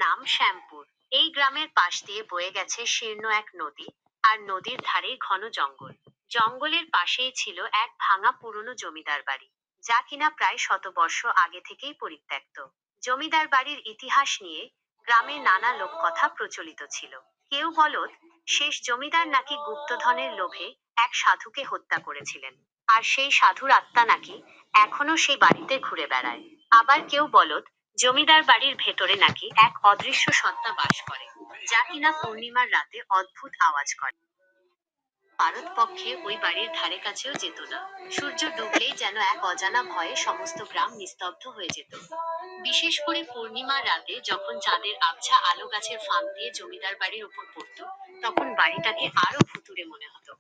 নাম শ্যামপুর। এই গ্রামের পাশ দিয়ে বয়ে গেছে শীর্ণ এক নদী, আর নদীর ধারেই ঘন জঙ্গল। জঙ্গলের পাশেই ছিল এক ভাঙা পুরনো জমিদার বাড়ি, যা কিনা প্রায় শতবর্ষ আগে থেকেই পরিত্যক্ত। জমিদার বাড়ির ইতিহাস নিয়ে গ্রামে নানা লোককথা প্রচলিত ছিল। কেউ বলত, শেষ জমিদার নাকি গুপ্তধনের লোভে এক সাধুকে হত্যা করেছিলেন, আর সেই সাধুর আত্মা নাকি এখনো সেই বাড়িতে ঘুরে বেড়ায়। আবার কেউ বলত, জমিদার বাড়ির ভেতরে নাকি এক অদৃশ্য সত্তা বাস করে, যা কিনা পূর্ণিমার রাতে অদ্ভুত আওয়াজ করে। পারতপক্ষে ওই বাড়ির ধারে কাছেও যেত না। সূর্য ডুবলেই যেন এক অজানা ভয়ে সমস্ত গ্রাম নিস্তব্ধ হয়ে যেত। বিশেষ করে পূর্ণিমার রাতে যখন চাঁদের আবছা আলো গাছের ফাঁক দিয়ে জমিদার বাড়ির উপর পড়ত, তখন বাড়িটাকে আরো ভুতুড়ে মনে হতো।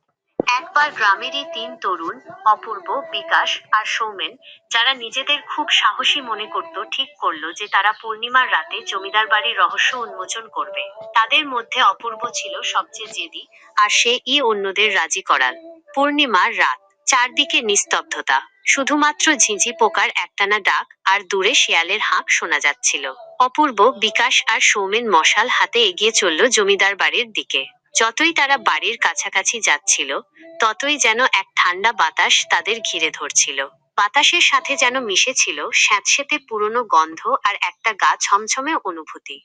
একবার গ্রামেরই তিন তরুণ, অপূর্ব, বিকাশ আর সৌমেন, যারা নিজেদের খুব সাহসী মনে করত, ঠিক করলো যে তারা পূর্ণিমার রাতে জমিদার বাড়ির রহস্য উন্মোচন করবে। তাদের মধ্যে অপূর্ব ছিল সবচেয়ে জেদি, আর সে-ই অন্যদের রাজি করাল। পূর্ণিমার রাত, চারদিকে নিস্তব্ধতা, শুধুমাত্র ঝিঁঝি পোকার একটানা ডাক আর দূরে শিয়ালের হাঁক শোনা যাচ্ছিল। অপূর্ব, বিকাশ আর সৌমেন মশাল হাতে এগিয়ে চলল জমিদার বাড়ির দিকে। যতই তারা বাড়ির কাছাকাছি যাচ্ছিল, ততই যেন এক ঠান্ডা বাতাস তাদের ঘিরে ধরছিল। বাতাসের সাথে যেন মিশেছিল স্যাঁতসেঁতে পুরনো গন্ধ আর একটা গা ছমছমে অনুভূতি।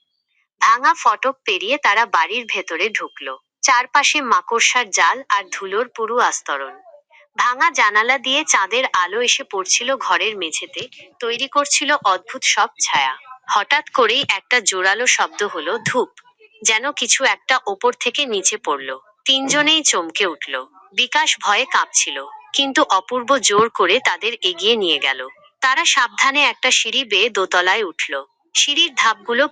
ভাঙা ফটক পেরিয়ে তারা বাড়ির ভেতরে ঢুকলো। চারপাশে মাকড়সার জাল আর ধুলোর পুরু আস্তরণ। ভাঙা জানালা দিয়ে চাঁদের আলো এসে পড়ছিল ঘরের মেঝেতে, তৈরি করছিল অদ্ভুত সব ছায়া। হঠাৎ করেই একটা জোরালো শব্দ হলো, ধুপ। যেন কিছু একটা ওপর থেকে নিচে পড়ল। তিনজনেই চমকে উঠল। বিকাশ ভয়ে কাঁপছিল, কিন্তু অপূর্ব জোর করে তাদের এগিয়ে নিয়ে গেল। তারা সাবধানে একটা সিঁড়ি বেয়ে দোতলায় উঠল। সিঁড়ির ধাপগুলো